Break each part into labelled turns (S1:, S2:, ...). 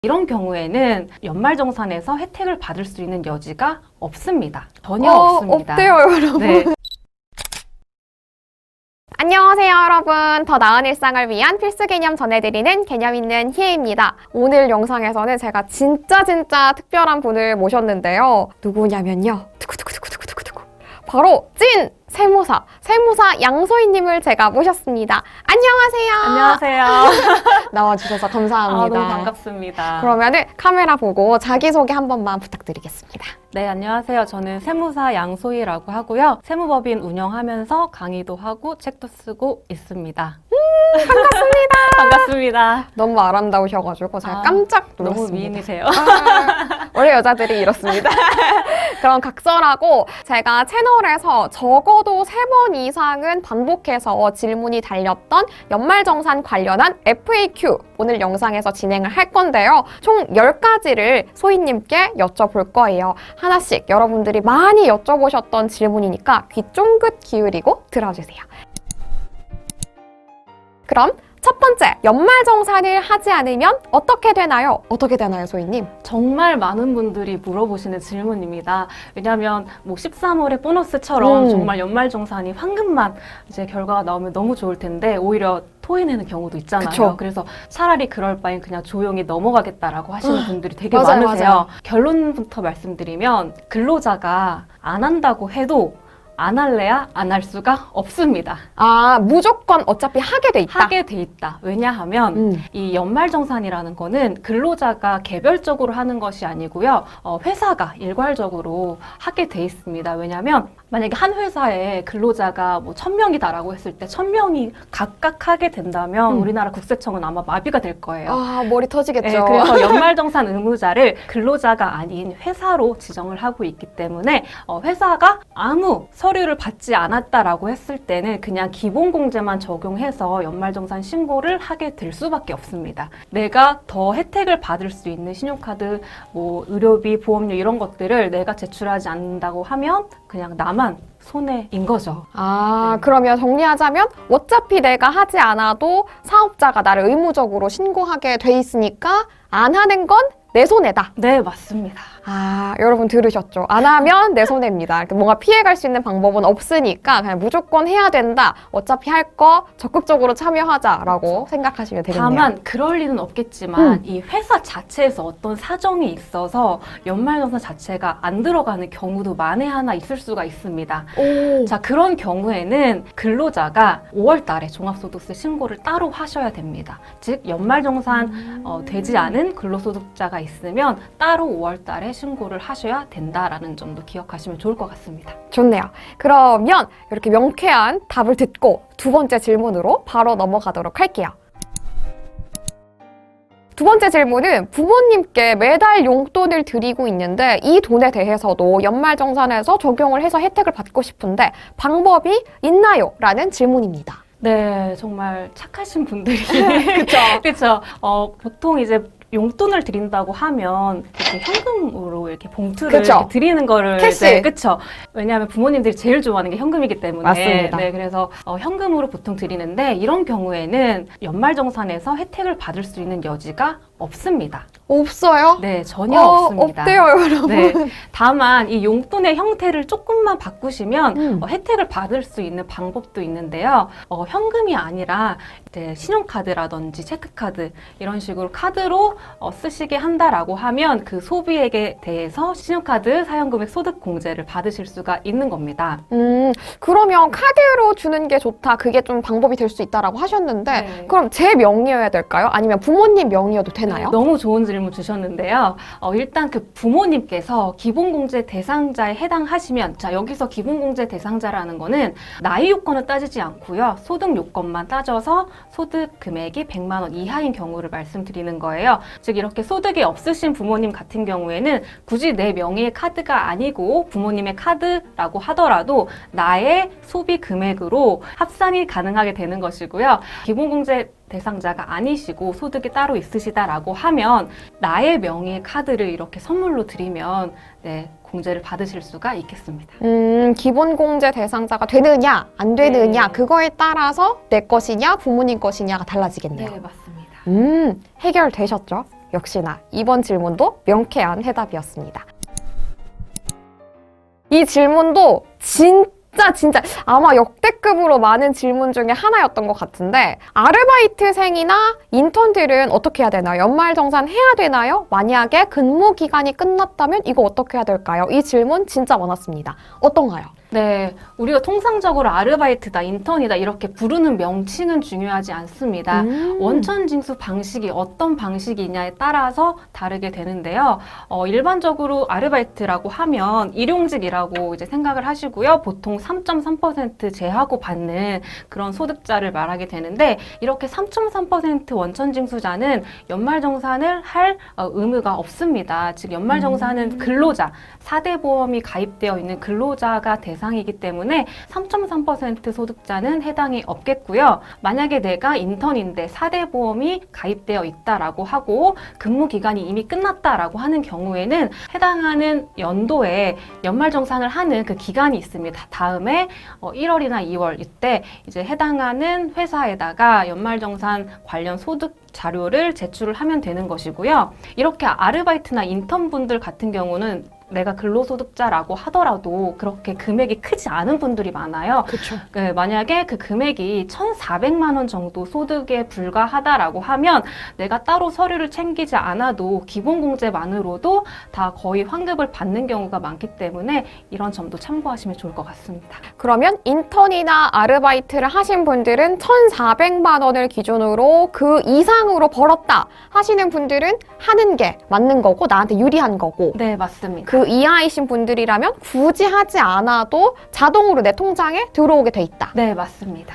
S1: 이런 경우에는 연말정산에서 혜택을 받을 수 있는 여지가 없습니다. 전혀 없습니다.
S2: 없대요, 여러분.
S1: 네.
S2: 안녕하세요, 여러분. 더 나은 일상을 위한 필수 개념 전해드리는 개념 있는 희애입니다. 오늘 영상에서는 제가 진짜 특별한 분을 모셨는데요. 누구냐면요. 두구두구두구두구두구. 바로 찐 세무사 양소희님을 제가 모셨습니다. 안녕하세요.
S1: 안녕하세요.
S2: 나와주셔서 감사합니다.
S1: 너무 반갑습니다.
S2: 그러면은 카메라 보고 자기소개 한 번만 부탁드리겠습니다.
S1: 네, 안녕하세요. 저는 세무사 양소희라고 하고요. 세무법인 운영하면서 강의도 하고 책도 쓰고 있습니다.
S2: 반갑습니다.
S1: 반갑습니다.
S2: 너무 아름다우셔가지고 제가 깜짝 놀랐습니다.
S1: 너무 미인이세요.
S2: 원래 여자들이 이렇습니다. 그럼 각설하고 제가 채널에서 적어도 3번 이상은 반복해서 질문이 달렸던 연말정산 관련한 FAQ 오늘 영상에서 진행을 할 건데요. 총 10가지를 소희님께 여쭤볼 거예요. 하나씩 여러분들이 많이 여쭤보셨던 질문이니까 귀 쫑긋 기울이고 들어주세요. 그럼 첫 번째, 연말정산을 하지 않으면 어떻게 되나요? 어떻게 되나요, 소희님?
S1: 정말 많은 분들이 물어보시는 질문입니다. 왜냐하면 뭐 13월의 보너스처럼 정말 연말정산이 황금만 이제 결과가 나오면 너무 좋을 텐데 오히려 토해내는 경우도 있잖아요.
S2: 그쵸.
S1: 그래서 차라리 그럴 바엔 그냥 조용히 넘어가겠다라고 하시는 분들이 되게
S2: 맞아요,
S1: 많으세요.
S2: 맞아요.
S1: 결론부터 말씀드리면 근로자가 안 한다고 해도 안 할래야 안 할 수가 없습니다.
S2: 아, 무조건 어차피 하게 돼 있다.
S1: 하게 돼 있다. 왜냐하면 이 연말정산이라는 거는 근로자가 개별적으로 하는 것이 아니고요. 회사가 일괄적으로 하게 돼 있습니다. 왜냐하면 만약에 한 회사에 근로자가 뭐 1000명이다라고 했을 때 1000명이 각각 하게 된다면 우리나라 국세청은 아마 마비가 될 거예요.
S2: 아, 머리 터지겠죠.
S1: 네, 그래서 연말정산 의무자를 근로자가 아닌 회사로 지정을 하고 있기 때문에 회사가 아무 서류를 받지 않았다라고 했을 때는 그냥 기본공제만 적용해서 연말정산 신고를 하게 될 수밖에 없습니다. 내가 더 혜택을 받을 수 있는 신용카드, 뭐 의료비, 보험료 이런 것들을 내가 제출하지 않는다고 하면 그냥 나만 손해인 거죠.
S2: 아, 그러면 정리하자면 어차피 내가 하지 않아도 사업자가 나를 의무적으로 신고하게 돼 있으니까 안 하는 건 내 손해다.
S1: 네, 맞습니다.
S2: 아, 여러분 들으셨죠? 안 하면 내 손해입니다. 뭔가 피해갈 수 있는 방법은 없으니까 그냥 무조건 해야 된다. 어차피 할 거 적극적으로 참여하자라고 생각하시면 되겠네요.
S1: 다만 그럴 리는 없겠지만 이 회사 자체에서 어떤 사정이 있어서 연말정산 자체가 안 들어가는 경우도 만에 하나 있을 수가 있습니다.
S2: 오.
S1: 자, 그런 경우에는 근로자가 5월 달에 종합소득세 신고를 따로 하셔야 됩니다. 즉 연말정산 되지 않은 근로소득자가 있으면 따로 5월 달에 신고를 하셔야 된다라는 점도 기억하시면 좋을 것 같습니다.
S2: 좋네요. 그러면 이렇게 명쾌한 답을 듣고 두 번째 질문으로 바로 넘어가도록 할게요. 두 번째 질문은 부모님께 매달 용돈을 드리고 있는데 이 돈에 대해서도 연말정산에서 적용을 해서 혜택을 받고 싶은데 방법이 있나요? 라는 질문입니다.
S1: 네, 정말 착하신 분들이
S2: 그쵸?
S1: 그렇죠. 보통 이제 용돈을 드린다고 하면 이렇게 현금으로 이렇게 봉투를
S2: 그쵸.
S1: 이렇게 드리는 거를
S2: 캐시.
S1: 네, 그렇죠. 왜냐하면 부모님들이 제일 좋아하는 게 현금이기 때문에
S2: 맞습니다.
S1: 네, 그래서 현금으로 보통 드리는데 이런 경우에는 연말정산에서 혜택을 받을 수 있는 여지가 없습니다.
S2: 없어요?
S1: 네, 전혀 없습니다.
S2: 없대요, 여러분.
S1: 네, 다만 이 용돈의 형태를 조금만 바꾸시면 혜택을 받을 수 있는 방법도 있는데요. 현금이 아니라 이제 신용카드라든지 체크카드 이런 식으로 카드로 쓰시게 한다라고 하면 그 소비액에 대해서 신용카드 사용금액 소득공제를 받으실 수가 있는 겁니다.
S2: 그러면 카드로 주는 게 좋다. 그게 좀 방법이 될 수 있다라고 하셨는데
S1: 네.
S2: 그럼 제 명의여야 될까요? 아니면 부모님 명의여도 되나요?
S1: 너무 좋은 질문 주셨는데요. 일단 그 부모님께서 기본공제 대상자에 해당하시면 자 여기서 기본공제 대상자라는 거는 나이 요건을 따지지 않고요. 소득 요건만 따져서 소득 금액이 100만 원 이하인 경우를 말씀드리는 거예요. 즉 이렇게 소득이 없으신 부모님 같은 경우에는 굳이 내 명의의 카드가 아니고 부모님의 카드라고 하더라도 나의 소비 금액으로 합산이 가능하게 되는 것이고요. 기본공제 대상자가 아니시고 소득이 따로 있으시다라고 하면 나의 명의의 카드를 이렇게 선물로 드리면 네, 공제를 받으실 수가 있겠습니다.
S2: 기본공제 대상자가 되느냐 안 되느냐
S1: 네.
S2: 그거에 따라서 내 것이냐 부모님 것이냐가 달라지겠네요.
S1: 네, 맞습니다.
S2: 해결되셨죠? 역시나 이번 질문도 명쾌한 해답이었습니다. 이 질문도 진짜 아마 역대급으로 많은 질문 중에 하나였던 것 같은데, 아르바이트생이나 인턴들은 어떻게 해야 되나요? 연말정산 해야 되나요? 만약에 근무 기간이 끝났다면 이거 어떻게 해야 될까요? 이 질문 진짜 많았습니다. 어떤가요?
S1: 네, 우리가 통상적으로 아르바이트다, 인턴이다 이렇게 부르는 명칭은 중요하지 않습니다. 원천징수 방식이 어떤 방식이냐에 따라서 다르게 되는데요. 일반적으로 아르바이트라고 하면 일용직이라고 이제 생각을 하시고요. 보통 3.3% 제하고 받는 그런 소득자를 말하게 되는데, 이렇게 3.3% 원천징수자는 연말정산을 할 의무가 없습니다. 즉 연말정산은 근로자, 4대 보험이 가입되어 있는 근로자가 대상이기 때문에 3.3% 소득자는 해당이 없겠고요. 만약에 내가 인턴인데 4대 보험이 가입되어 있다라고 하고 근무 기간이 이미 끝났다라고 하는 경우에는 해당하는 연도에 연말정산을 하는 그 기간이 있습니다. 다음에 1월이나 2월 이때 이제 해당하는 회사에다가 연말정산 관련 소득 자료를 제출을 하면 되는 것이고요. 이렇게 아르바이트나 인턴분들 같은 경우는 내가 근로소득자라고 하더라도 그렇게 금액이 크지 않은 분들이 많아요.
S2: 그렇죠.
S1: 네, 만약에 그 금액이 1,400만 원 정도 소득에 불과하다라고 하면 내가 따로 서류를 챙기지 않아도 기본공제만으로도 다 거의 환급을 받는 경우가 많기 때문에 이런 점도 참고하시면 좋을 것 같습니다.
S2: 그러면 인턴이나 아르바이트를 하신 분들은 1,400만 원을 기준으로 그 이상으로 벌었다 하시는 분들은 하는 게 맞는 거고 나한테 유리한 거고,
S1: 네, 맞습니다.
S2: 그 이하이신 분들이라면 굳이 하지 않아도 자동으로 내 통장에 들어오게 돼 있다.
S1: 네, 맞습니다.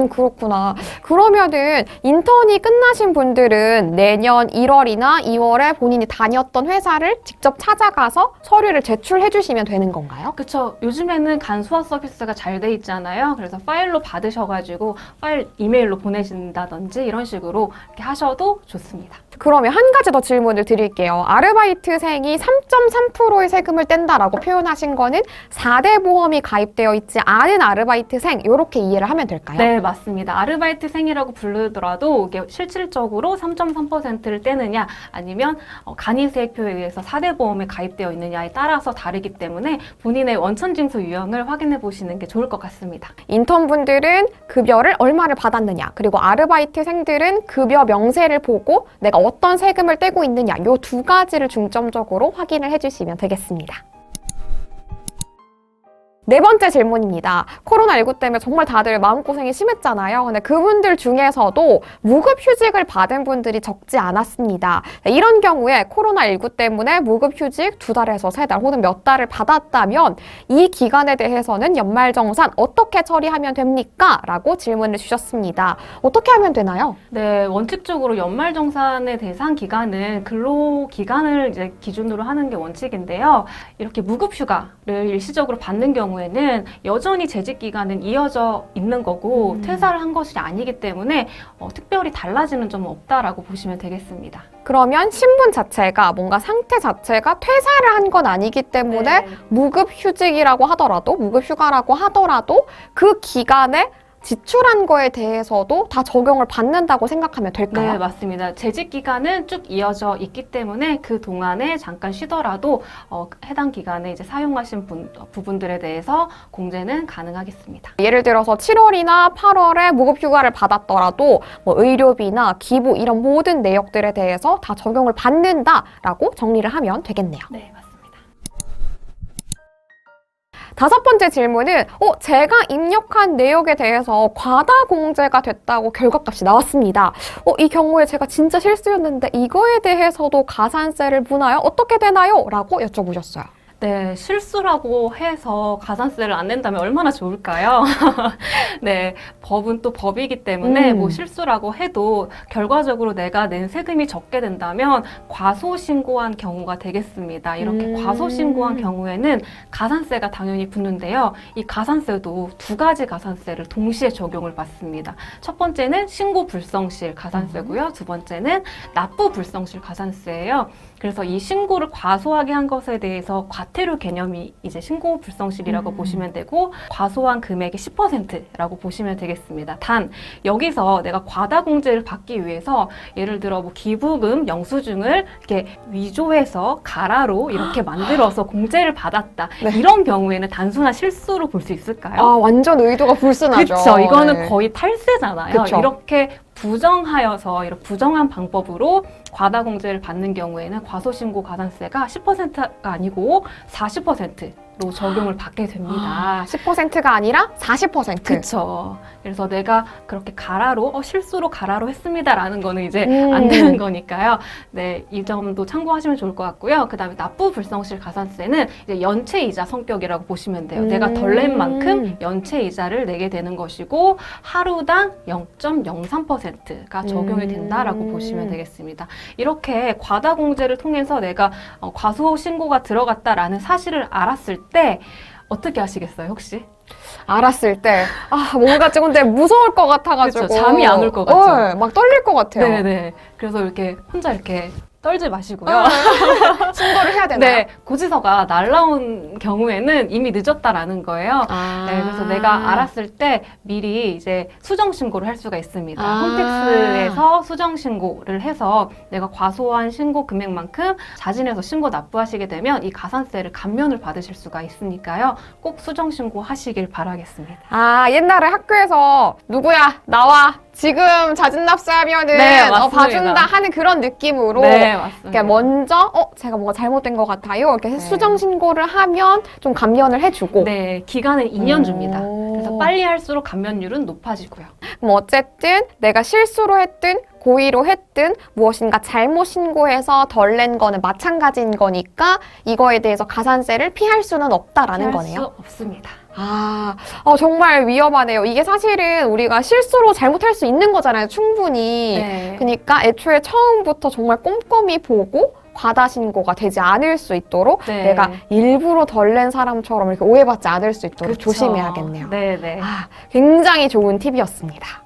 S2: 그렇구나. 그러면은 인턴이 끝나신 분들은 내년 1월이나 2월에 본인이 다녔던 회사를 직접 찾아가서 서류를 제출해 주시면 되는 건가요?
S1: 그렇죠. 요즘에는 간소화 서비스가 잘 돼 있잖아요. 그래서 파일로 받으셔가지고 파일 이메일로 보내신다든지 이런 식으로 이렇게 하셔도 좋습니다.
S2: 그러면 한 가지 더 질문을 드릴게요. 아르바이트생이 3.3%의 세금을 뗀다라고 표현하신 거는 4대 보험이 가입되어 있지 않은 아르바이트생, 이렇게 이해를 하면 될까요?
S1: 네, 맞습니다. 아르바이트생이라고 부르더라도 이게 실질적으로 3.3%를 떼느냐 아니면 간이세액표에 의해서 4대 보험에 가입되어 있느냐에 따라서 다르기 때문에 본인의 원천징수 유형을 확인해 보시는 게 좋을 것 같습니다.
S2: 인턴분들은 급여를 얼마를 받았느냐, 그리고 아르바이트생들은 급여 명세를 보고 내가 어떤 세금을 떼고 있느냐, 이 두 가지를 중점적으로 확인을 해주시면 되겠습니다. 네 번째 질문입니다. 코로나19 때문에 정말 다들 마음고생이 심했잖아요. 근데 그분들 중에서도 무급휴직을 받은 분들이 적지 않았습니다. 이런 경우에 코로나19 때문에 무급휴직 2달에서 3달 혹은 몇 달을 받았다면 이 기간에 대해서는 연말정산 어떻게 처리하면 됩니까? 라고 질문을 주셨습니다. 어떻게 하면 되나요?
S1: 네, 원칙적으로 연말정산의 대상 기간은 근로기간을 이제 기준으로 하는 게 원칙인데요. 이렇게 무급휴가를 일시적으로 받는 경우에는 여전히 재직 기간은 이어져 있는 거고 퇴사를 한 것이 아니기 때문에 특별히 달라지는 점은 없다라고 보시면 되겠습니다.
S2: 그러면 신분 자체가, 뭔가 상태 자체가 퇴사를 한 건 아니기 때문에
S1: 네.
S2: 무급휴직이라고 하더라도, 무급휴가라고 하더라도 그 기간에 지출한 거에 대해서도 다 적용을 받는다고 생각하면 될까요?
S1: 네, 맞습니다. 재직 기간은 쭉 이어져 있기 때문에 그 동안에 잠깐 쉬더라도 해당 기간에 이제 사용하신 부분들에 대해서 공제는 가능하겠습니다.
S2: 예를 들어서 7월이나 8월에 무급휴가를 받았더라도 뭐 의료비나 기부 이런 모든 내역들에 대해서 다 적용을 받는다라고 정리를 하면 되겠네요.
S1: 네, 맞습니다.
S2: 다섯 번째 질문은 제가 입력한 내역에 대해서 과다 공제가 됐다고 결과값이 나왔습니다. 이 경우에 제가 진짜 실수였는데 이거에 대해서도 가산세를 무나요? 어떻게 되나요? 라고 여쭤보셨어요.
S1: 네, 실수라고 해서 가산세를 안 낸다면 얼마나 좋을까요? 네, 법은 또 법이기 때문에 뭐 실수라고 해도 결과적으로 내가 낸 세금이 적게 된다면 과소신고한 경우가 되겠습니다. 이렇게 과소신고한 경우에는 가산세가 당연히 붙는데요. 이 가산세도 두 가지 가산세를 동시에 적용을 받습니다. 첫 번째는 신고 불성실 가산세고요. 두 번째는 납부 불성실 가산세예요. 그래서 이 신고를 과소하게 한 것에 대해서 과태료 개념이 이제 신고 불성실이라고
S2: 음.
S1: 보시면 되고 과소한 금액의 10%라고 보시면 되겠습니다. 단 여기서 내가 과다 공제를 받기 위해서 예를 들어 뭐 기부금, 영수증을 이렇게 위조해서 가라로 이렇게 만들어서 공제를 받았다.
S2: 네.
S1: 이런 경우에는 단순한 실수로 볼 수 있을까요?
S2: 아, 완전 의도가 불순하죠.
S1: 그렇죠. 이거는
S2: 네.
S1: 거의 탈세잖아요.
S2: 그쵸.
S1: 이렇게 부정하여서 이런 부정한 방법으로 과다 공제를 받는 경우에는 과소신고 가산세가 10%가 아니고 40%로 적용을 받게 됩니다.
S2: 10%가 아니라 40%.
S1: 그렇죠. 그래서 내가 그렇게 가라로 실수로 가라로 했습니다라는 거는 이제
S2: 음.
S1: 안 되는 거니까요. 네, 이 점도 참고하시면 좋을 것 같고요. 그다음에 납부 불성실 가산세는 이제 연체 이자 성격이라고 보시면 돼요. 내가 덜 낸 만큼 연체 이자를 내게 되는 것이고 하루당 0.03%가 적용이 된다라고 보시면 되겠습니다. 이렇게 과다 공제를 통해서 내가 과소 신고가 들어갔다라는 사실을 알았을 때 어떻게 하시겠어요, 혹시?
S2: 알았을 때, 뭔가 좀 근데 무서울 것 같아가지고.
S1: 그쵸, 잠이 안 올 것 같죠?
S2: 막 떨릴 것 같아요.
S1: 네네. 그래서 이렇게 혼자 이렇게 떨지 마시고요.
S2: 신고를 해야 되나요?
S1: 네, 고지서가 날라온 경우에는 이미 늦었다라는 거예요. 네, 그래서 내가 알았을 때 미리 이제 수정 신고를 할 수가 있습니다. 홈택스에서 수정 신고를 해서 내가 과소한 신고 금액만큼 자진해서 신고 납부하시게 되면 이 가산세를 감면을 받으실 수가 있으니까요. 꼭 수정 신고 하시길 바라겠습니다.
S2: 옛날에 학교에서 누구야 나와 지금 자진 납세하면은
S1: 네, 맞습니다.
S2: 봐준다 하는 그런 느낌으로
S1: 네, 맞습니다.
S2: 이렇게 먼저 제가 뭔가 잘못된 것 같아요. 이렇게
S1: 네.
S2: 수정 신고를 하면 좀 감면을 해주고.
S1: 네, 기간은 2년 줍니다.
S2: 오.
S1: 그래서 빨리 할수록 감면율은 높아지고요.
S2: 그럼 어쨌든 내가 실수로 했든 고의로 했든 무엇인가 잘못 신고해서 덜 낸 거는 마찬가지인 거니까 이거에 대해서 가산세를 피할 수는 없다라는
S1: 피할
S2: 거네요.
S1: 수 없습니다.
S2: 정말 위험하네요. 이게 사실은 우리가 실수로 잘못할 수 있는 거잖아요, 충분히.
S1: 네.
S2: 그러니까 애초에 처음부터 정말 꼼꼼히 보고 과다 신고가 되지 않을 수 있도록
S1: 네.
S2: 내가 일부러 덜 낸 사람처럼 이렇게 오해받지 않을 수 있도록
S1: 그쵸.
S2: 조심해야겠네요.
S1: 네네.
S2: 굉장히 좋은 팁이었습니다.